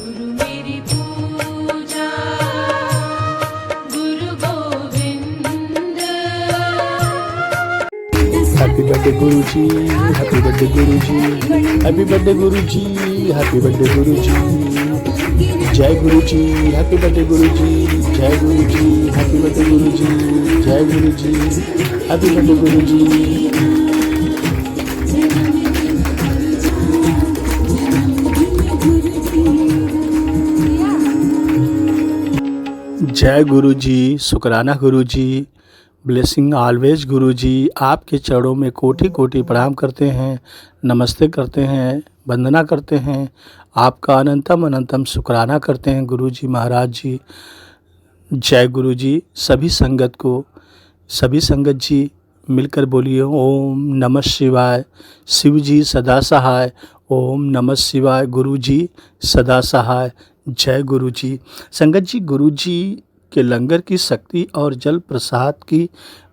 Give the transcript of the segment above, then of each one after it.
गुरु मेरी पूजा गुरु Govind. Happy birthday गुरु जी, happy birthday गुरु जी, happy birthday गुरु जी, happy birthday गुरु जी, जय गुरु जी, happy birthday गुरु जी, जय गुरु जी, happy birthday गुरु जी, जय गुरु जी, हैप्पी बर्थडे गुरु जी। जय गुरु जी, शुक्राना गुरु जी, ब्लेसिंग ऑलवेज गुरु जी। आपके चरणों में कोटि कोटि प्रणाम करते हैं, नमस्ते करते हैं, वंदना करते हैं, आपका अनंतम अनंतम शुक्राना करते हैं गुरु जी महाराज जी। जय गुरु जी। सभी संगत जी मिलकर बोलिए ओम नमः शिवाय, शिव जी सदा सहाय, ओम नमः शिवाय, गुरु जी सदा सहाय। जय गुरु जी। संगत जी, गुरु जी के लंगर की शक्ति और जल प्रसाद की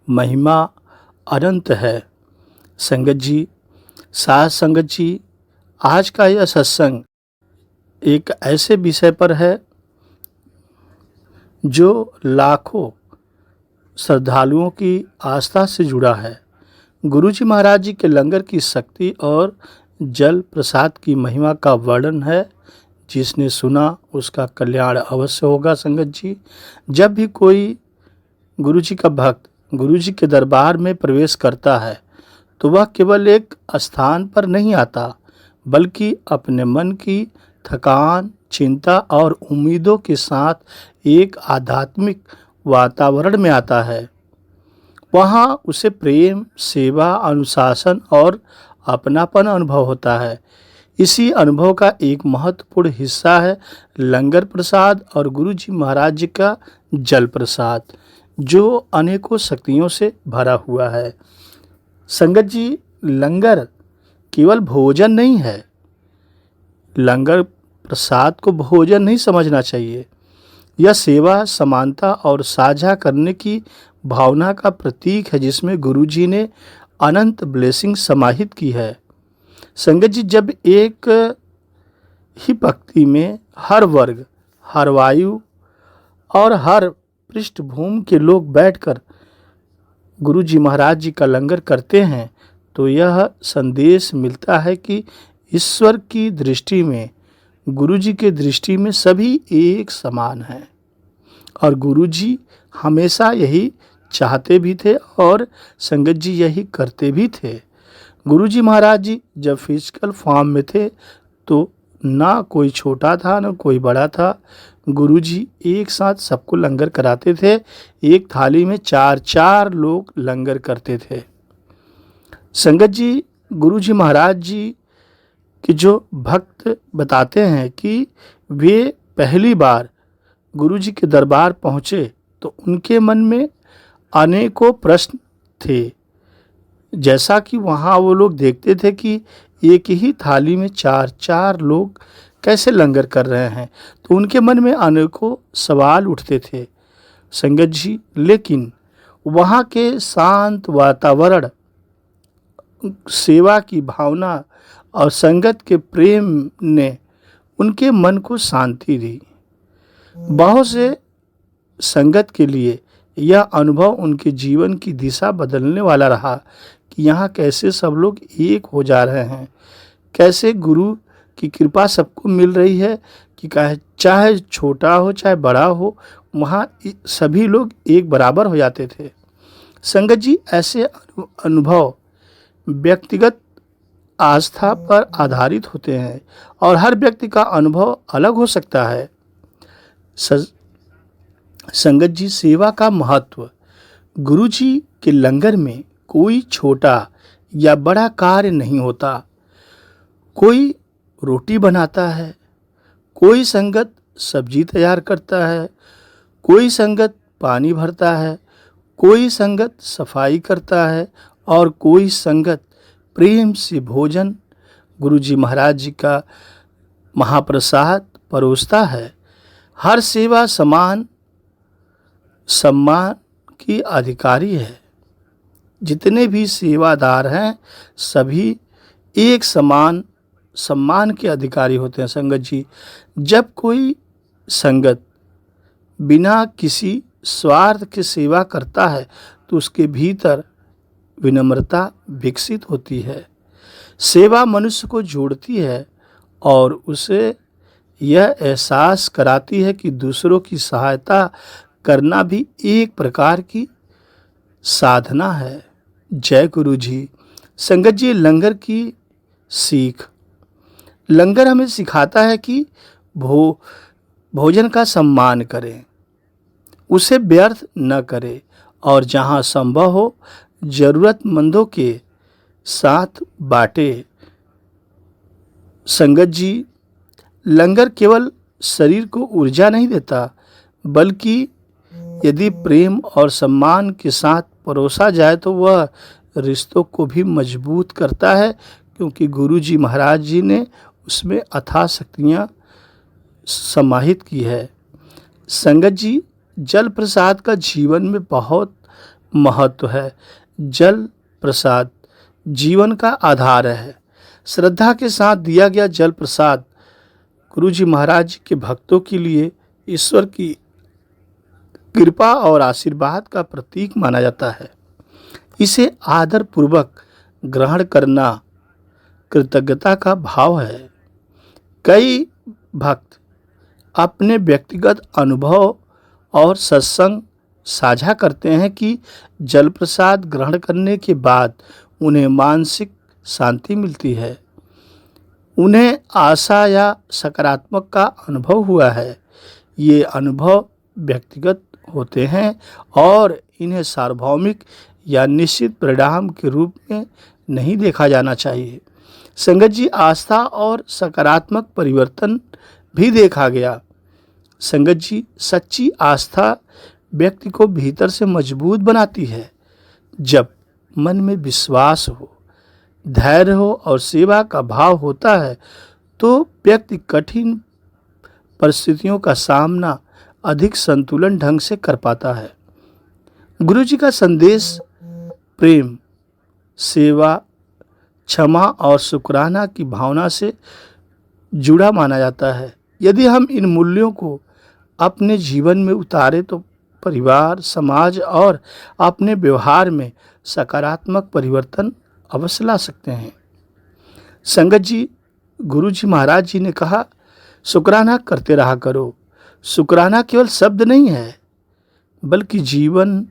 महिमा अनंत है। संगत जी, साथ संगत जी, आज का यह सत्संग एक ऐसे विषय पर है जो लाखों श्रद्धालुओं की आस्था से जुड़ा है। गुरु जी महाराज जी के लंगर की शक्ति और जल प्रसाद की महिमा का वर्णन है। जिसने सुना उसका कल्याण अवश्य होगा। संगत जी, जब भी कोई गुरु जी का भक्त गुरु जी के दरबार में प्रवेश करता है तो वह केवल एक स्थान पर नहीं आता, बल्कि अपने मन की थकान, चिंता और उम्मीदों के साथ एक आध्यात्मिक वातावरण में आता है। वहाँ उसे प्रेम, सेवा, अनुशासन और अपनापन अनुभव होता है। इसी अनुभव का एक महत्वपूर्ण हिस्सा है लंगर प्रसाद और गुरु जी महाराज जी का जल प्रसाद, जो अनेकों शक्तियों से भरा हुआ है। संगत जी, लंगर केवल भोजन नहीं है। लंगर प्रसाद को भोजन नहीं समझना चाहिए। यह सेवा, समानता और साझा करने की भावना का प्रतीक है, जिसमें गुरु जी ने अनंत ब्लेसिंग समाहित की है। संगत जी, जब एक ही पंक्ति में हर वर्ग, हर वायु और हर पृष्ठभूमि के लोग बैठकर गुरु जी महाराज जी का लंगर करते हैं तो यह संदेश मिलता है कि ईश्वर की दृष्टि में, गुरु जी के दृष्टि में सभी एक समान हैं। और गुरु जी हमेशा यही चाहते भी थे और संगत जी यही करते भी थे। गुरु जी महाराज जी जब फिजिकल फॉर्म में थे तो ना कोई छोटा था ना कोई बड़ा था। गुरु जी एक साथ सबको लंगर कराते थे। एक थाली में 4-4 लोग लंगर करते थे। संगत जी, गुरु जी महाराज जी के जो भक्त बताते हैं कि वे पहली बार गुरु जी के दरबार पहुँचे तो उनके मन में अनेकों प्रश्न थे। जैसा कि वहाँ वो लोग देखते थे कि एक ही थाली में 4-4 लोग कैसे लंगर कर रहे हैं, तो उनके मन में अनेकों सवाल उठते थे। संगत जी, लेकिन वहाँ के शांत वातावरण, सेवा की भावना और संगत के प्रेम ने उनके मन को शांति दी। बहुत से संगत के लिए यह अनुभव उनके जीवन की दिशा बदलने वाला रहा कि यहाँ कैसे सब लोग एक हो जा रहे हैं, कैसे गुरु की कृपा सबको मिल रही है कि चाहे छोटा हो चाहे बड़ा हो, वहाँ सभी लोग एक बराबर हो जाते थे। संगत जी, ऐसे अनुभव व्यक्तिगत आस्था पर आधारित होते हैं और हर व्यक्ति का अनुभव अलग हो सकता है। संगत जी, सेवा का महत्व। गुरु जी के लंगर में कोई छोटा या बड़ा कार्य नहीं होता। कोई रोटी बनाता है, कोई संगत सब्जी तैयार करता है, कोई संगत पानी भरता है, कोई संगत सफाई करता है और कोई संगत प्रेम से भोजन, गुरु जी महाराज जी का महाप्रसाद परोसता है। हर सेवा समान सम्मान की अधिकारी है। जितने भी सेवादार हैं सभी एक समान सम्मान के अधिकारी होते हैं। संगत जी, जब कोई संगत बिना किसी स्वार्थ के सेवा करता है तो उसके भीतर विनम्रता विकसित होती है। सेवा मनुष्य को जोड़ती है और उसे यह एहसास कराती है कि दूसरों की सहायता करना भी एक प्रकार की साधना है। जय गुरु जी। संगत जी, लंगर की सीख। लंगर हमें सिखाता है कि भोजन का सम्मान करें, उसे व्यर्थ न करें और जहाँ संभव हो जरूरतमंदों के साथ बांटे। संगत जी, लंगर केवल शरीर को ऊर्जा नहीं देता, बल्कि यदि प्रेम और सम्मान के साथ परोसा जाए तो वह रिश्तों को भी मजबूत करता है, क्योंकि गुरु जी महाराज जी ने उसमें अथाह शक्तियाँ समाहित की है। संगत जी, जल प्रसाद का जीवन में बहुत महत्व है। जल प्रसाद जीवन का आधार है। श्रद्धा के साथ दिया गया जल प्रसाद गुरु जी महाराज के भक्तों के लिए ईश्वर की कृपा और आशीर्वाद का प्रतीक माना जाता है। इसे आदर पूर्वक ग्रहण करना कृतज्ञता का भाव है। कई भक्त अपने व्यक्तिगत अनुभव और सत्संग साझा करते हैं कि जल प्रसाद ग्रहण करने के बाद उन्हें मानसिक शांति मिलती है। उन्हें आशा या सकारात्मक का अनुभव हुआ है। ये अनुभव व्यक्तिगत होते हैं और इन्हें सार्वभौमिक या निश्चित परिणाम के रूप में नहीं देखा जाना चाहिए। संगत जी, आस्था और सकारात्मक परिवर्तन भी देखा गया। संगत जी, सच्ची आस्था व्यक्ति को भीतर से मजबूत बनाती है। जब मन में विश्वास हो, धैर्य हो और सेवा का भाव होता है तो व्यक्ति कठिन परिस्थितियों का सामना अधिक संतुलन ढंग से कर पाता है। गुरु जी का संदेश प्रेम, सेवा, क्षमा और शुक्राना की भावना से जुड़ा माना जाता है। यदि हम इन मूल्यों को अपने जीवन में उतारे तो परिवार, समाज और अपने व्यवहार में सकारात्मक परिवर्तन अवश्य ला सकते हैं। संगत जी, गुरु जी महाराज जी ने कहा, शुक्राना करते रहा करो। शुक्राना केवल शब्द नहीं है, बल्कि जीवन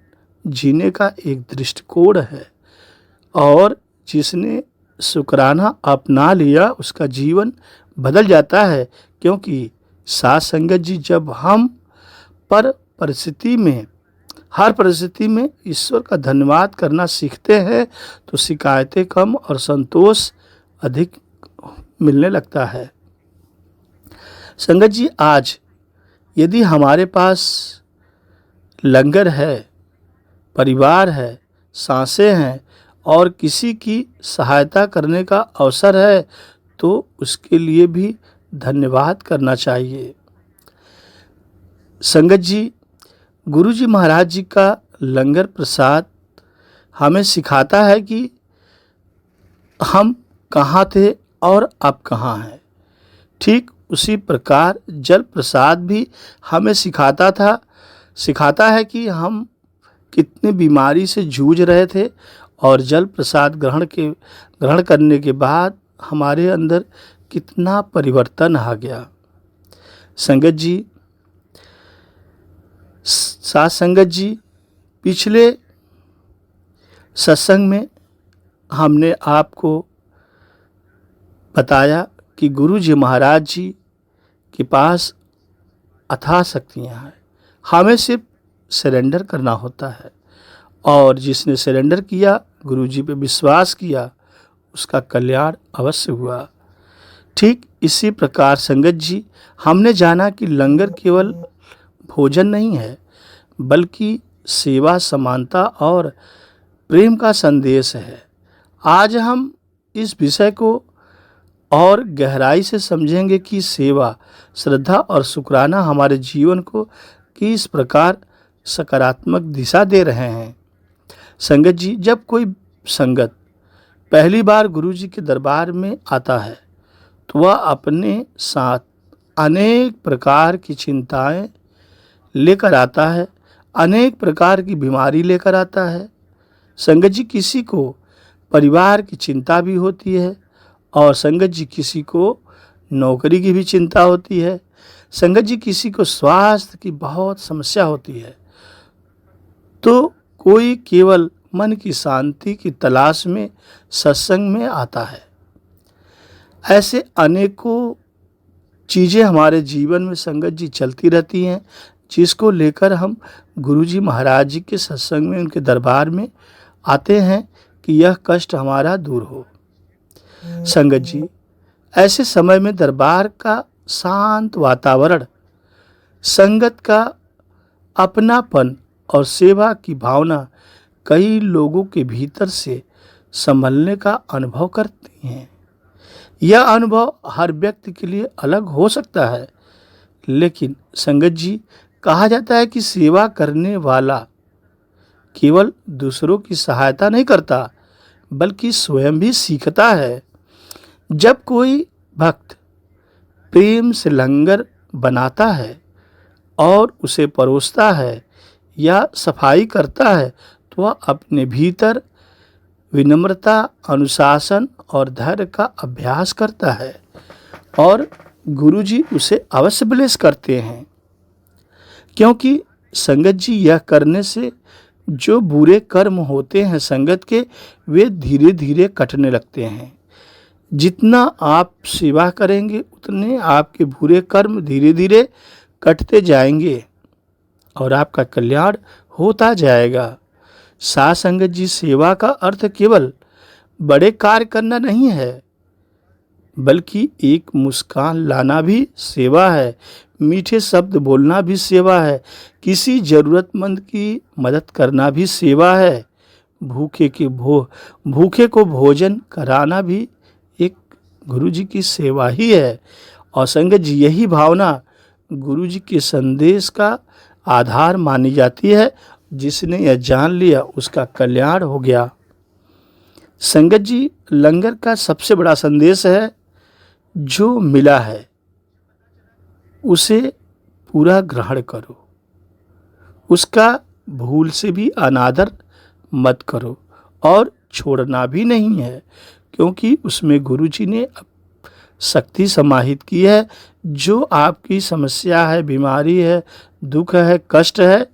जीने का एक दृष्टिकोण है, और जिसने शुक्राना अपना लिया उसका जीवन बदल जाता है। क्योंकि साथ संगत जी, जब हम हर परिस्थिति में ईश्वर का धन्यवाद करना सीखते हैं तो शिकायतें कम और संतोष अधिक मिलने लगता है। संगत जी, आज यदि हमारे पास लंगर है, परिवार है, सांसें हैं और किसी की सहायता करने का अवसर है तो उसके लिए भी धन्यवाद करना चाहिए। संगत जी, गुरु जी महाराज जी का लंगर प्रसाद हमें सिखाता है कि हम कहाँ थे और अब कहाँ हैं। ठीक उसी प्रकार जल प्रसाद भी हमें सिखाता है कि हम कितनी बीमारी से जूझ रहे थे और जल प्रसाद ग्रहण करने के बाद हमारे अंदर कितना परिवर्तन आ गया। संगत जी, साथ संगत जी, पिछले सत्संग में हमने आपको बताया कि गुरु जी महाराज जी के पास अथाह शक्तियाँ हैं। हमें सिर्फ सरेंडर करना होता है, और जिसने सरेंडर किया, गुरु जी पे विश्वास किया, उसका कल्याण अवश्य हुआ। ठीक इसी प्रकार संगत जी, हमने जाना कि लंगर केवल भोजन नहीं है, बल्कि सेवा, समानता और प्रेम का संदेश है। आज हम इस विषय को और गहराई से समझेंगे कि सेवा, श्रद्धा और शुक्राना हमारे जीवन को किस प्रकार सकारात्मक दिशा दे रहे हैं। संगत जी, जब कोई संगत पहली बार गुरु जी के दरबार में आता है तो वह अपने साथ अनेक प्रकार की चिंताएं लेकर आता है, अनेक प्रकार की बीमारी लेकर आता है। संगत जी किसी को परिवार की चिंता भी होती है और संगत जी किसी को नौकरी की भी चिंता होती है। संगत जी किसी को स्वास्थ्य की बहुत समस्या होती है। तो कोई केवल मन की शांति की तलाश में सत्संग में आता है। ऐसे अनेकों चीज़ें हमारे जीवन में संगत जी चलती रहती हैं, जिसको लेकर हम गुरु जी महाराज जी के सत्संग में, उनके दरबार में आते हैं कि यह कष्ट हमारा दूर हो। संगत जी, ऐसे समय में दरबार का शांत वातावरण, संगत का अपनापन और सेवा की भावना कई लोगों के भीतर से संभलने का अनुभव करती हैं। यह अनुभव हर व्यक्ति के लिए अलग हो सकता है, लेकिन संगत जी कहा जाता है कि सेवा करने वाला केवल दूसरों की सहायता नहीं करता, बल्कि स्वयं भी सीखता है। जब कोई भक्त प्रेम से लंगर बनाता है और उसे परोसता है या सफाई करता है, तो वह अपने भीतर विनम्रता, अनुशासन और धैर्य का अभ्यास करता है और गुरु जी उसे अवश्य ब्लेस करते हैं, क्योंकि संगत जी यह करने से जो बुरे कर्म होते हैं संगत के, वे धीरे धीरे कटने लगते हैं। जितना आप सेवा करेंगे उतने आपके बुरे कर्म धीरे धीरे कटते जाएंगे और आपका कल्याण होता जाएगा। साथ संगत जी, सेवा का अर्थ केवल बड़े कार्य करना नहीं है, बल्कि एक मुस्कान लाना भी सेवा है, मीठे शब्द बोलना भी सेवा है, किसी ज़रूरतमंद की मदद करना भी सेवा है, भूखे को भोजन कराना भी एक गुरु जी की सेवा ही है। और संगत जी, यही भावना गुरु जी के संदेश का आधार मानी जाती है। जिसने यह जान लिया उसका कल्याण हो गया। संगत जी, लंगर का सबसे बड़ा संदेश है, जो मिला है उसे पूरा ग्रहण करो, उसका भूल से भी अनादर मत करो और छोड़ना भी नहीं है, क्योंकि उसमें गुरु जी ने शक्ति समाहित की है। जो आपकी समस्या है, बीमारी है, दुख है, कष्ट है,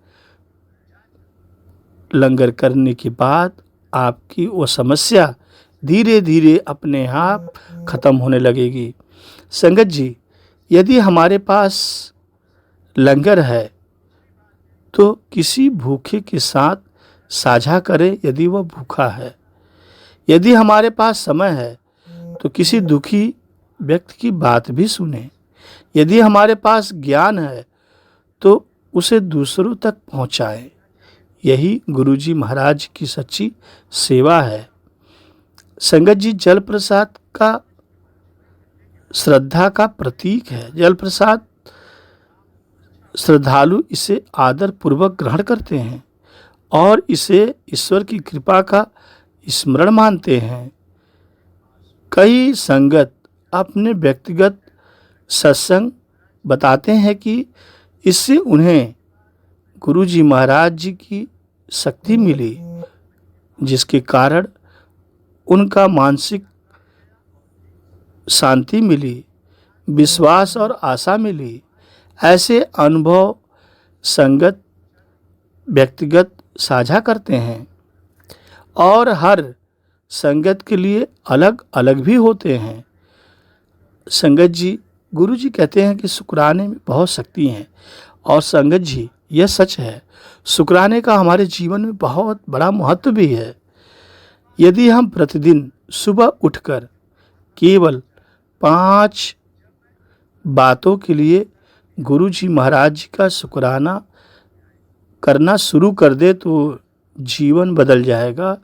लंगर करने के बाद आपकी वो समस्या धीरे धीरे अपने आप खत्म होने लगेगी। संगत जी, यदि हमारे पास लंगर है तो किसी भूखे के साथ साझा करें यदि वह भूखा है। यदि हमारे पास समय है तो किसी दुखी व्यक्ति की बात भी सुने। यदि हमारे पास ज्ञान है तो उसे दूसरों तक पहुंचाएं। यही गुरु जी महाराज की सच्ची सेवा है। संगत जी, जल प्रसाद का श्रद्धा का प्रतीक है। जल प्रसाद श्रद्धालु इसे आदर पूर्वक ग्रहण करते हैं और इसे ईश्वर की कृपा का स्मरण मानते हैं। कई संगत अपने व्यक्तिगत सत्संग बताते हैं कि इससे उन्हें गुरु जी महाराज जी की शक्ति मिली, जिसके कारण उनका मानसिक शांति मिली, विश्वास और आशा मिली। ऐसे अनुभव संगत व्यक्तिगत साझा करते हैं और हर संगत के लिए अलग अलग भी होते हैं। संगत जी, गुरु जी कहते हैं कि शुक्राने में बहुत शक्ति है और संगत जी, यह सच है। शुक्राने का हमारे जीवन में बहुत बड़ा महत्व भी है। यदि हम प्रतिदिन सुबह उठकर केवल 5 बातों के लिए गुरु जी महाराज जी का शुक्राना करना शुरू कर दे तो जीवन बदल जाएगा,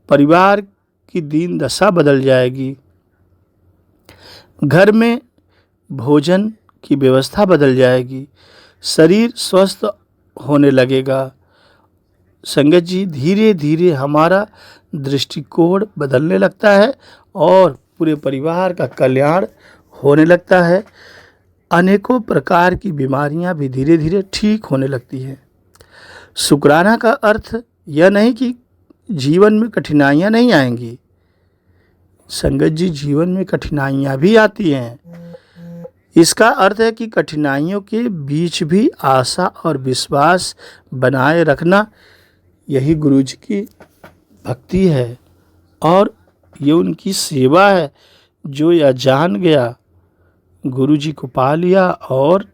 परिवार की दीन दशा बदल जाएगी, घर में भोजन की व्यवस्था बदल जाएगी, शरीर स्वस्थ होने लगेगा। संगत जी, धीरे धीरे हमारा दृष्टिकोण बदलने लगता है और पूरे परिवार का कल्याण होने लगता है। अनेकों प्रकार की बीमारियां भी धीरे धीरे ठीक होने लगती हैं। शुक्राना का अर्थ यह नहीं कि जीवन में कठिनाइयां नहीं आएंगी। संगत जी, जीवन में कठिनाइयां भी आती हैं। इसका अर्थ है कि कठिनाइयों के बीच भी आशा और विश्वास बनाए रखना, यही गुरु जी की भक्ति है और ये उनकी सेवा है। जो यह जान गया, गुरु जी को पा लिया और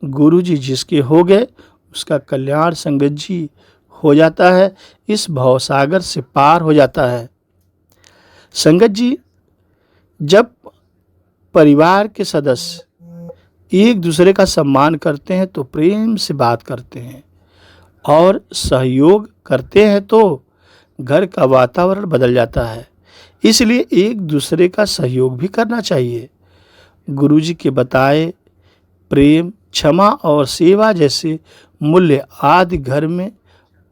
गुरु जी जिसके हो गए उसका कल्याण संगत जी हो जाता है, इस भवसागर से पार हो जाता है। संगत जी, जब परिवार के सदस्य एक दूसरे का सम्मान करते हैं तो प्रेम से बात करते हैं और सहयोग करते हैं तो घर का वातावरण बदल जाता है। इसलिए एक दूसरे का सहयोग भी करना चाहिए। गुरु जी के बताए प्रेम, क्षमा और सेवा जैसे मूल्य आदि घर में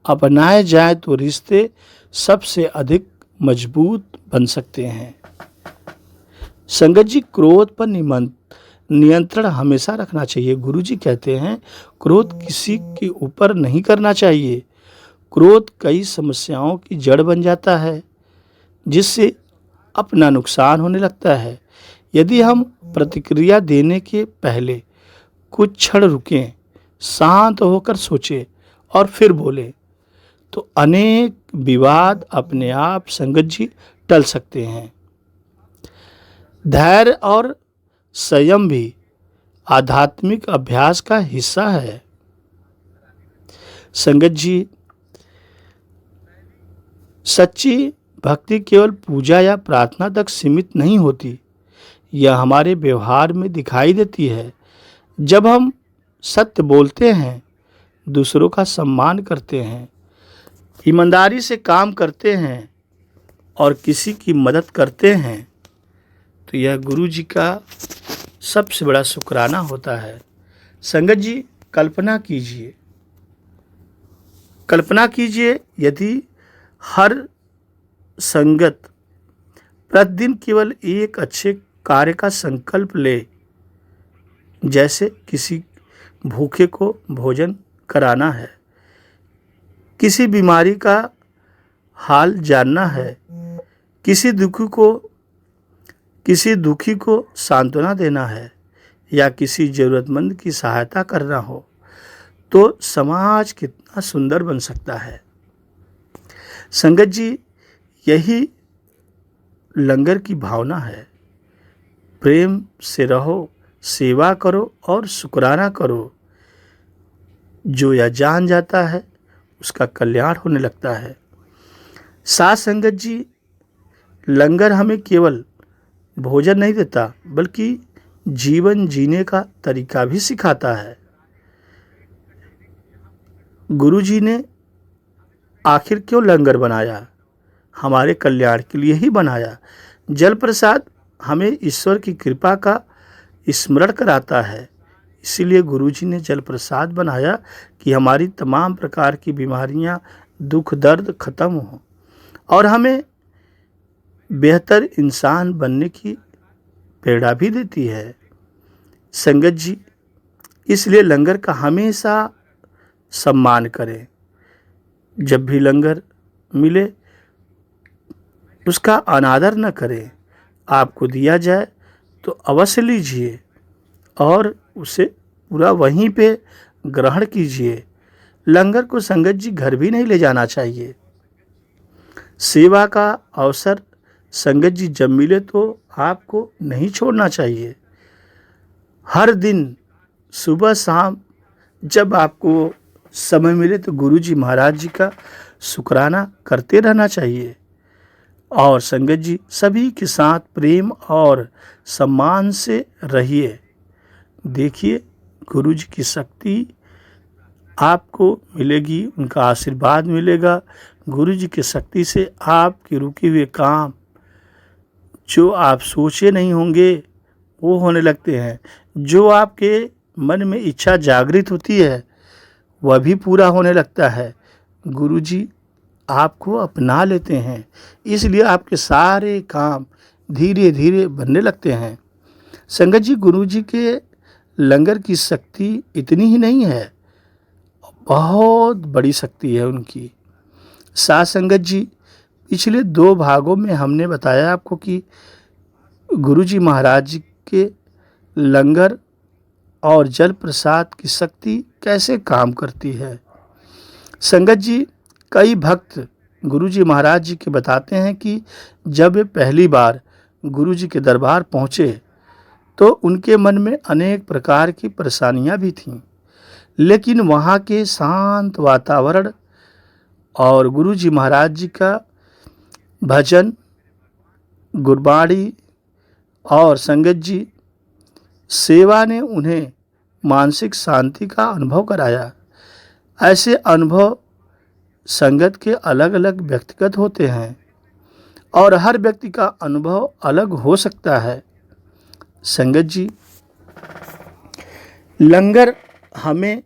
अपनाए जाए तो रिश्ते सबसे अधिक मजबूत बन सकते हैं। संगत जी, क्रोध पर नियंत्रण हमेशा रखना चाहिए। गुरु जी कहते हैं क्रोध किसी के ऊपर नहीं करना चाहिए। क्रोध कई समस्याओं की जड़ बन जाता है जिससे अपना नुकसान होने लगता है। यदि हम प्रतिक्रिया देने के पहले कुछ क्षण रुकें, शांत होकर सोचें और फिर बोलें तो अनेक विवाद अपने आप संगत जी टल सकते हैं। धैर्य और संयम भी आध्यात्मिक अभ्यास का हिस्सा है। संगत जी, सच्ची भक्ति केवल पूजा या प्रार्थना तक सीमित नहीं होती, यह हमारे व्यवहार में दिखाई देती है। जब हम सत्य बोलते हैं, दूसरों का सम्मान करते हैं, ईमानदारी से काम करते हैं और किसी की मदद करते हैं तो यह गुरु जी का सबसे बड़ा शुक्राना होता है। संगत जी, कल्पना कीजिए यदि हर संगत प्रतिदिन केवल एक अच्छे कार्य का संकल्प ले, जैसे किसी भूखे को भोजन कराना है, किसी बीमारी का हाल जानना है, किसी दुखी को सांत्वना देना है या किसी ज़रूरतमंद की सहायता करना हो, तो समाज कितना सुंदर बन सकता है। संगत जी, यही लंगर की भावना है। प्रेम से रहो, सेवा करो और शुक्राना करो। जो यह जान जाता है उसका कल्याण होने लगता है। साथ संगत जी, लंगर हमें केवल भोजन नहीं देता बल्कि जीवन जीने का तरीका भी सिखाता है। गुरु जी ने आखिर क्यों लंगर बनाया? हमारे कल्याण के लिए ही बनाया। जल प्रसाद हमें ईश्वर की कृपा का स्मरण कराता है। इसीलिए गुरु जी ने जल प्रसाद बनाया कि हमारी तमाम प्रकार की बीमारियां, दुख दर्द खत्म हो और हमें बेहतर इंसान बनने की प्रेरणा भी देती है। संगत जी, इसलिए लंगर का हमेशा सम्मान करें। जब भी लंगर मिले उसका अनादर न करें। आपको दिया जाए तो अवश्य लीजिए और उसे पूरा वहीं पे ग्रहण कीजिए। लंगर को संगत जी घर भी नहीं ले जाना चाहिए। सेवा का अवसर संगत जी जब मिले तो आपको नहीं छोड़ना चाहिए। हर दिन सुबह शाम जब आपको समय मिले तो गुरु जी महाराज जी का शुक्राना करते रहना चाहिए। और संगत जी, सभी के साथ प्रेम और सम्मान से रहिए। देखिए, गुरु जी की शक्ति आपको मिलेगी, उनका आशीर्वाद मिलेगा। गुरु जी की शक्ति से आपके रुके हुए काम जो आप सोचे नहीं होंगे वो होने लगते हैं। जो आपके मन में इच्छा जागृत होती है वह भी पूरा होने लगता है। गुरु जी आपको अपना लेते हैं, इसलिए आपके सारे काम धीरे धीरे बनने लगते हैं। संगत जी, गुरु जी के लंगर की शक्ति इतनी ही नहीं है, बहुत बड़ी शक्ति है उनकी। साथ संगत जी, पिछले 2 भागों में हमने बताया आपको कि गुरु जी महाराज जी के लंगर और जल प्रसाद की शक्ति कैसे काम करती है। संगत जी, कई भक्त गुरु जी महाराज जी के बताते हैं कि जब वे पहली बार गुरु जी के दरबार पहुँचे तो उनके मन में अनेक प्रकार की परेशानियां भी थीं, लेकिन वहाँ के शांत वातावरण और गुरु जी महाराज जी का भजन, गुरबाणी और संगत जी सेवा ने उन्हें मानसिक शांति का अनुभव कराया। ऐसे अनुभव संगत के अलग अलग व्यक्तिगत होते हैं और हर व्यक्ति का अनुभव अलग हो सकता है। संगत जी, लंगर हमें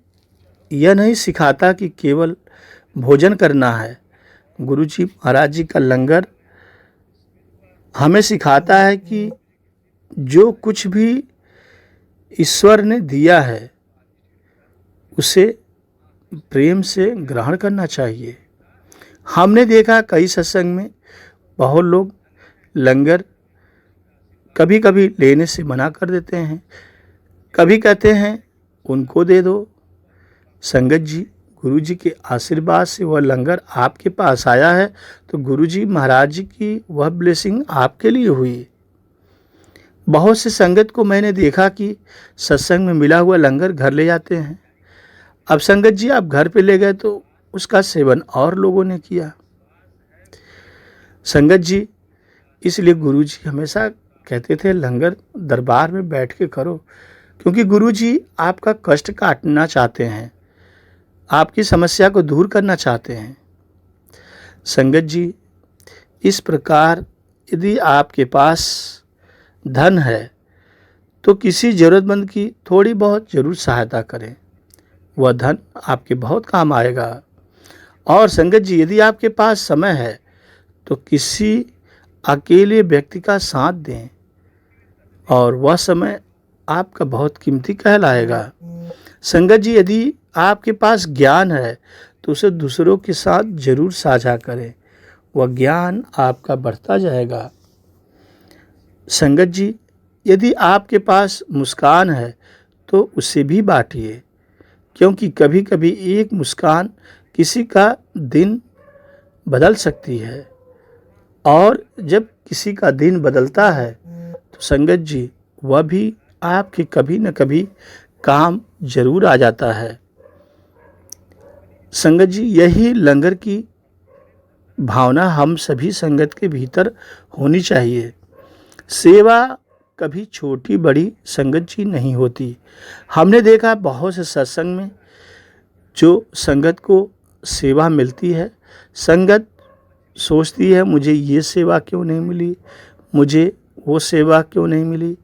यह नहीं सिखाता कि केवल भोजन करना है। गुरु जी महाराज जी का लंगर हमें सिखाता है कि जो कुछ भी ईश्वर ने दिया है उसे प्रेम से ग्रहण करना चाहिए। हमने देखा कई सत्संग में बहुत लोग लंगर कभी कभी लेने से मना कर देते हैं, कभी कहते हैं उनको दे दो। संगत जी, गुरु जी के आशीर्वाद से वह लंगर आपके पास आया है तो गुरु जी महाराज जी की वह ब्लेसिंग आपके लिए हुई। बहुत से संगत को मैंने देखा कि सत्संग में मिला हुआ लंगर घर ले जाते हैं। अब संगत जी, आप घर पे ले गए तो उसका सेवन और लोगों ने किया। संगत जी, इसलिए गुरु जी हमेशा कहते थे लंगर दरबार में बैठ के करो, क्योंकि गुरु जी आपका कष्ट काटना चाहते हैं, आपकी समस्या को दूर करना चाहते हैं। संगत जी, इस प्रकार यदि आपके पास धन है तो किसी ज़रूरतमंद की थोड़ी बहुत ज़रूर सहायता करें, वह धन आपके बहुत काम आएगा। और संगत जी, यदि आपके पास समय है तो किसी अकेले व्यक्ति का साथ दें और वह समय आपका बहुत कीमती कहलाएगा। संगत जी, यदि आपके पास ज्ञान है तो उसे दूसरों के साथ जरूर साझा करें, वह ज्ञान आपका बढ़ता जाएगा। संगत जी, यदि आपके पास मुस्कान है तो उसे भी बांटिए, क्योंकि कभी कभी एक मुस्कान किसी का दिन बदल सकती है, और जब किसी का दिन बदलता है तो संगत जी वह भी आपके कभी न कभी काम जरूर आ जाता है। संगत जी, यही लंगर की भावना हम सभी संगत के भीतर होनी चाहिए। सेवा कभी छोटी बड़ी संगत जी नहीं होती। हमने देखा बहुत से सत्संग में जो संगत को सेवा मिलती है, संगत सोचती है मुझे ये सेवा क्यों नहीं मिली, मुझे वो सेवा क्यों नहीं मिली,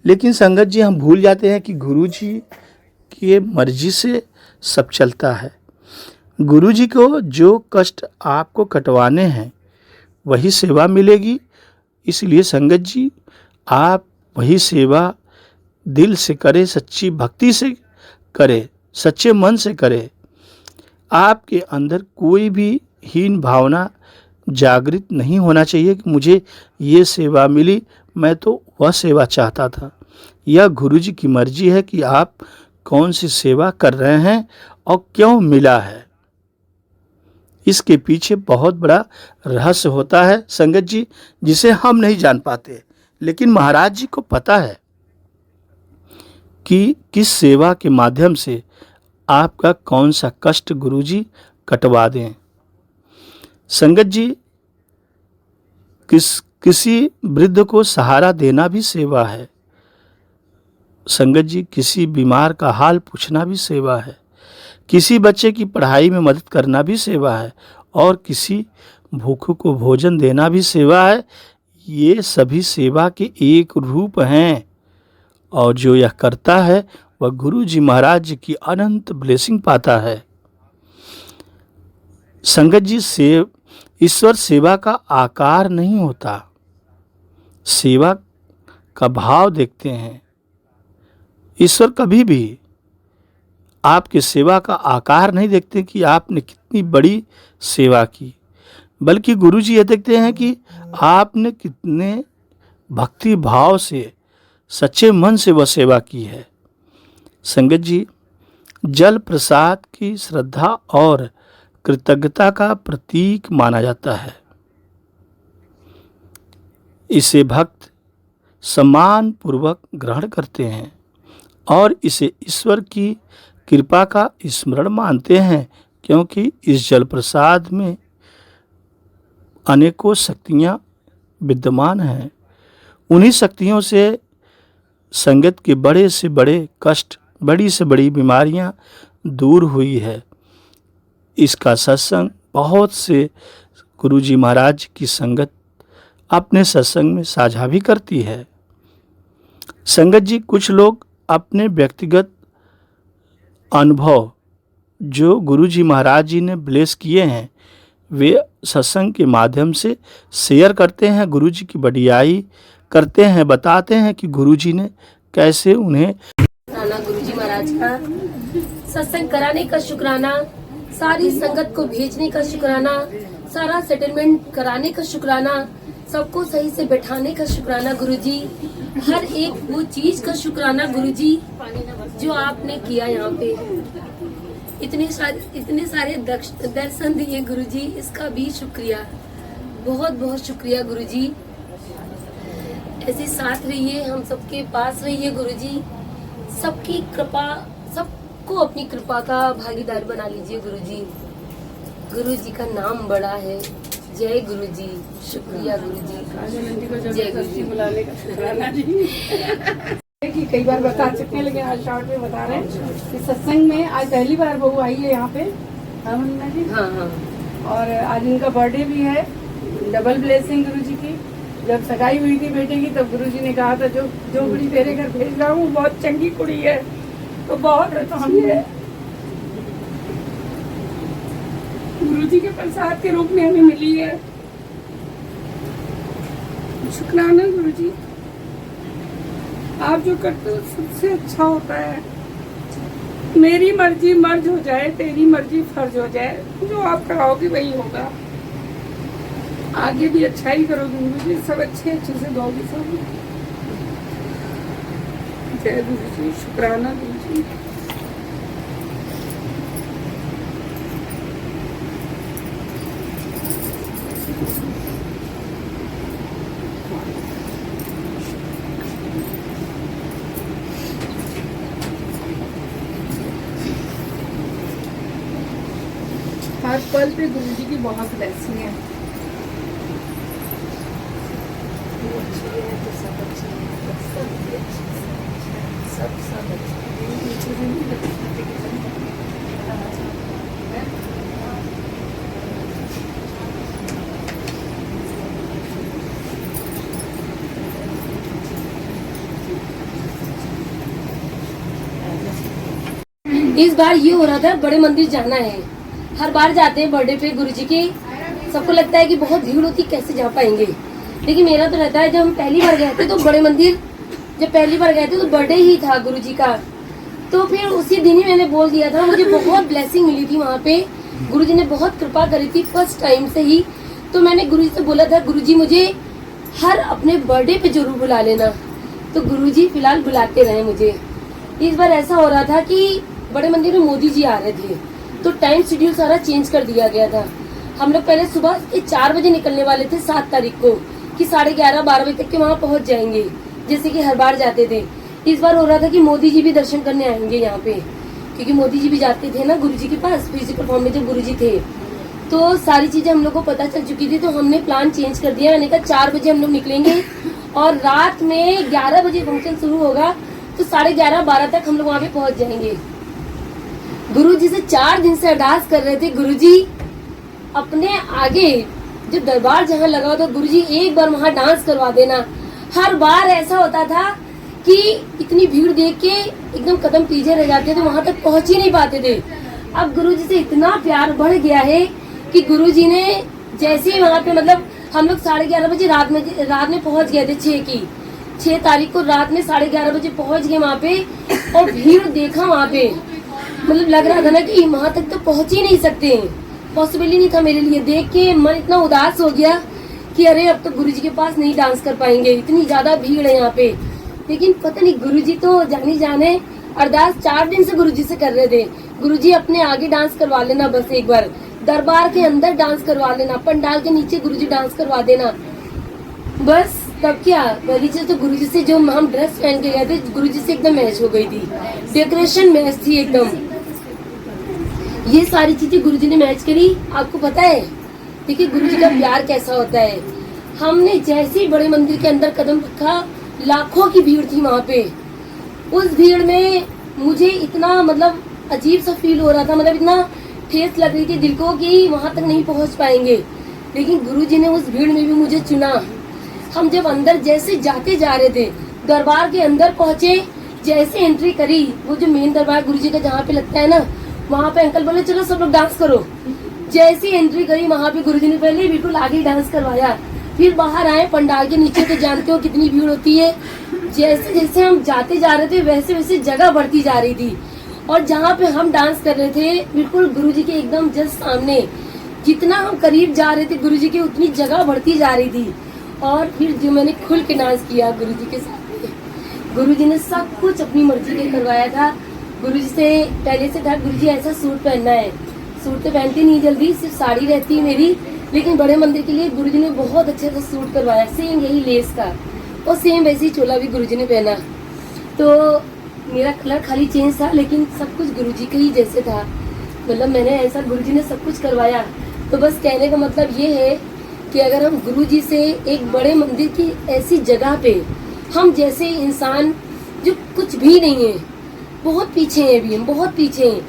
लेकिन संगत जी हम भूल जाते हैं कि गुरु जी की मर्जी से सब चलता है। गुरु जी को जो कष्ट आपको कटवाने हैं वही सेवा मिलेगी। इसलिए संगत जी, आप वही सेवा दिल से करें, सच्ची भक्ति से करें, सच्चे मन से करें। आपके अंदर कोई भी हीन भावना जागृत नहीं होना चाहिए कि मुझे ये सेवा मिली, मैं तो वह सेवा चाहता था। यह गुरु जी की मर्जी है कि आप कौन सी सेवा कर रहे हैं और क्यों मिला है। इसके पीछे बहुत बड़ा रहस्य होता है संगत जी, जिसे हम नहीं जान पाते, लेकिन महाराज जी को पता है कि किस सेवा के माध्यम से आपका कौन सा कष्ट गुरु जी कटवा दें। संगत जी, किसी वृद्ध को सहारा देना भी सेवा है। संगत जी, किसी बीमार का हाल पूछना भी सेवा है। किसी बच्चे की पढ़ाई में मदद करना भी सेवा है, और किसी भूखों को भोजन देना भी सेवा है। ये सभी सेवा के एक रूप हैं, और जो यह करता है वह गुरु जी महाराज जी की अनंत ब्लेसिंग पाता है। संगत जी, ईश्वर सेवा का आकार नहीं होता, सेवा का भाव देखते हैं। ईश्वर कभी भी आपकी सेवा का आकार नहीं देखते कि आपने कितनी बड़ी सेवा की, बल्कि गुरुजी ये देखते हैं कि आपने कितने भक्ति भाव से, सच्चे मन से वह सेवा की है। संगत जी, जल प्रसाद की श्रद्धा और कृतज्ञता का प्रतीक माना जाता है। इसे भक्त सम्मान पूर्वक ग्रहण करते हैं और इसे ईश्वर की कृपा का स्मरण मानते हैं, क्योंकि इस जल प्रसाद में अनेकों शक्तियाँ विद्यमान हैं। उन्हीं शक्तियों से संगत के बड़े से बड़े कष्ट, बड़ी से बड़ी बीमारियां दूर हुई है। इसका सत्संग बहुत से गुरुजी महाराज की संगत अपने सत्संग में साझा भी करती है। संगत जी, कुछ लोग अपने व्यक्तिगत अनुभव जो गुरुजी महाराज जी ने ब्लेस किए हैं, वे सत्संग के माध्यम से शेयर करते हैं, गुरुजी की बढ़ियाई करते हैं, बताते हैं कि गुरुजी ने कैसे उन्हें गुरुजी महाराज का सत्संग कराने का शुक्राना, सारी संगत को भेजने का शुक्राना, सारा सेटलमेंट कराने का शुक्राना, सबको सही से बैठाने का शुक्राना गुरुजी, हर एक वो चीज का शुक्राना गुरुजी जो आपने किया यहाँ पे। इतने सारे दर्शन दिए गुरुजी, इसका भी शुक्रिया, बहुत बहुत शुक्रिया गुरुजी। ऐसे साथ रहिए, हम सबके पास रहिए गुरुजी, सबकी कृपा, सबको अपनी कृपा का भागीदार बना लीजिए गुरुजी। गुरुजी का नाम बड़ा है। जय गुरुजी, शुक्रिया गुरुजी, जय गुरुजी। बुलाने का शुक्राना जी कि कई बार बता चुके हैं, लेकिन आज शॉर्ट में बता रहे हैं कि सत्संग में आज पहली बार बहू आई है यहाँ पे। हाँ हाँ। और आज इनका बर्थडे भी है। डबल ब्लेसिंग गुरुजी की। जब सगाई हुई थी बेटे की, तब गुरुजी ने कहा था जो कुड़ी तेरे घर भेज रहा हूँ बहुत चंगी कुड़ी है, तो बहुत है। गुरुजी के प्रसाद के रूप में हमें मिली है। शुक्राना गुरुजी, आप जो करते हो सबसे अच्छा होता है। मेरी मर्जी मर्ज हो जाए, तेरी मर्जी फर्ज हो जाए, जो आप कराओगे वही होगा। आगे भी अच्छा ही करोगे गुरुजी, सब अच्छे से दोगे सब। जय गुरुजी, शुक्राना गुरुजी। हर पल पे गुरुजी की बहुत ब्लेसिंग है। इस बार ये हो रहा था, बड़े मंदिर जाना है। हर बार जाते हैं बर्थडे पे गुरुजी के, सबको लगता है कि बहुत भीड़ होती, कैसे जा पाएंगे। लेकिन मेरा तो रहता है, जब हम पहली बार गए थे तो बड़े मंदिर, जब पहली बार गए थे तो बर्थडे ही था गुरुजी का, तो फिर उसी दिन ही मैंने बोल दिया था। मुझे बहुत ब्लेसिंग मिली थी वहाँ पे, गुरुजी ने बहुत कृपा करी थी फर्स्ट टाइम से ही। तो मैंने गुरुजी से बोला था, गुरुजी मुझे हर अपने बर्थडे पे जरूर बुला लेना। तो गुरुजी फिलहाल बुलाते रहे मुझे। इस बार ऐसा हो रहा था कि बड़े मंदिर में मोदी जी आ रहे थे, तो टाइम शेड्यूल सारा चेंज कर दिया गया था। हम लोग पहले सुबह 4 बजे निकलने वाले थे 7 तारीख को, कि 11:30-12 बजे तक के वहाँ पहुँच जाएंगे, जैसे कि हर बार जाते थे। इस बार हो रहा था कि मोदी जी भी दर्शन करने आएंगे यहाँ पे, क्योंकि मोदी जी भी जाते थे ना गुरुजी के पास, फिजिकल फॉर्म में जब गुरुजी थे। तो सारी चीजें हम लोग को पता चल चुकी थी, तो हमने प्लान चेंज कर दिया। मैंने कहा 4 बजे हम लोग निकलेंगे और रात में 11 बजे फंक्शन शुरू होगा, तो 11:30-12 तक हम लोग वहाँ पे पहुँच जाएंगे। गुरुजी से 4 दिन से अरदास कर रहे थे, गुरुजी अपने आगे जो दरबार जहाँ लगा था, गुरुजी एक बार वहाँ डांस करवा देना। हर बार ऐसा होता था कि इतनी भीड़ देख के एकदम कदम पीछे रह जाते थे, वहाँ तक पहुँच ही नहीं पाते थे। अब गुरुजी से इतना प्यार बढ़ गया है कि गुरुजी ने जैसे ही वहाँ पे, मतलब हम लोग 11:30 बजे रात में पहुँच गए थे 6 की, 6 तारीख को रात में 11:30 बजे पहुंच गए वहाँ पे और भीड़ देखा वहाँ पे, मतलब लग रहा था ना कि वहाँ तक तो पहुंच ही नहीं सकते, पॉसिबल ही नहीं था मेरे लिए। देख के मन इतना उदास हो गया कि अरे अब तो गुरुजी के पास नहीं डांस कर पाएंगे, इतनी ज्यादा भीड़ है यहाँ पे। लेकिन पता नहीं गुरुजी तो जानी जाने, अरदास 4 दिन से गुरुजी से कर रहे थे, गुरुजी अपने आगे डांस करवा लेना, बस एक बार दरबार के अंदर डांस करवा लेना, पंडाल के नीचे गुरुजी डांस करवा देना बस। तब क्या पहली चीज तो गुरुजी से जो हम ड्रेस पहन के गए थे, गुरुजी से एकदम मैच हो गई थी, डेकोरेशन मैच थी एकदम। ये सारी चीजें गुरुजी ने मैच करी। आपको पता है देखिए गुरुजी का प्यार कैसा होता है। हमने जैसे ही बड़े मंदिर के अंदर कदम रखा, लाखों की भीड़ थी वहाँ पे। उस भीड़ में मुझे इतना मतलब अजीब सा फील हो रहा था, मतलब इतना ठेस लग रही थी दिल को कि वहाँ तक नहीं पहुँच पाएंगे। लेकिन गुरुजी ने उस भीड़ में भी मुझे चुना। हम जब अंदर जैसे जाते जा रहे थे, दरबार के अंदर पहुँचे, जैसे एंट्री करी, वो जो मेन दरबार गुरुजी का जहाँ पे लगता है ना, वहाँ पे अंकल बोले चलो सब लोग डांस करो। जैसी एंट्री करी वहाँ पे गुरुजी ने पहले बिल्कुल आगे डांस करवाया, फिर बाहर आए पंडाल के नीचे, तो जानते हो कितनी भीड़ होती है। जैसे जैसे हम जाते जा रहे थे वैसे वैसे जगह बढ़ती जा रही थी, और जहाँ पे हम डांस कर रहे थे बिल्कुल गुरुजी के एकदम जस्ट सामने, जितना हम करीब जा रहे थे गुरुजी के उतनी जगह बढ़ती जा रही थी। और फिर जो मैंने खुल के डांस किया गुरुजी के साथ में, गुरुजी ने सब कुछ अपनी मर्जी के करवाया था। गुरुजी से पहले से था गुरुजी ऐसा सूट पहनना है, सूट तो पहनती नहीं जल्दी, सिर्फ साड़ी रहती है मेरी, लेकिन बड़े मंदिर के लिए गुरुजी ने बहुत अच्छे से सूट करवाया, सेम यही लेस का, और सेम वैसे ही चोला भी गुरुजी ने पहना। तो मेरा कलर खाली चेंज था, लेकिन सब कुछ गुरुजी के ही जैसे था, मतलब मैंने ऐसा गुरुजी ने सब कुछ करवाया। तो बस कहने का मतलब ये है कि अगर हम गुरुजी से एक बड़े मंदिर की ऐसी जगह पे, हम जैसे इंसान जो कुछ भी नहीं है, बहुत पीछे हैं अभी हम, बहुत पीछे हैं,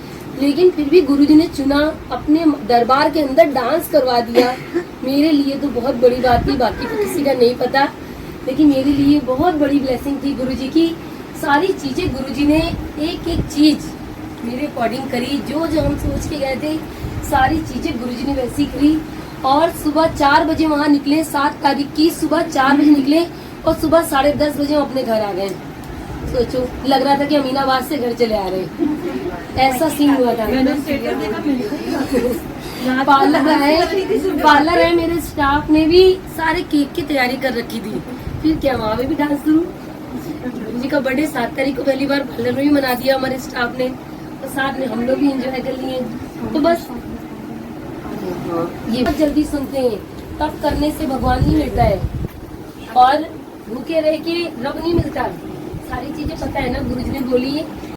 लेकिन फिर भी गुरुजी ने चुना, अपने दरबार के अंदर डांस करवा दिया। मेरे लिए तो बहुत बड़ी बात थी, बाकी तो किसी का नहीं पता, लेकिन मेरे लिए बहुत बड़ी ब्लेसिंग थी गुरुजी की। सारी चीजें गुरुजी ने एक एक चीज मेरे अकॉर्डिंग करी, जो जो हम सोच के गए थे सारी चीजें गुरुजी ने वैसी करी। और सुबह 4 बजे वहाँ निकले, 7 तारीख की सुबह 4 बजे निकले, और सुबह 10:30 बजे हम अपने घर आ गए। सोचो, लग रहा था कि अमीनाबाद से घर चले आ रहे, ऐसा सीन हुआ था। पार्लर है मेरे स्टाफ ने भी सारे केक की तैयारी कर रखी थी, फिर क्या वहाँ पे भी डांस करूँ। गुरुजी का बर्थडे 7 तारीख को पहली बार पार्लर में भी मना दिया हमारे स्टाफ ने, और साथ में हम लोग भी एंजॉय कर लिए। तो बस ये बहुत जल्दी सुनते हैं, तब करने से भगवान ही मिलता है, और भूखे रह के रब नहीं मिलता। सारी चीजें पता है ना, गुरुजी ने बोली है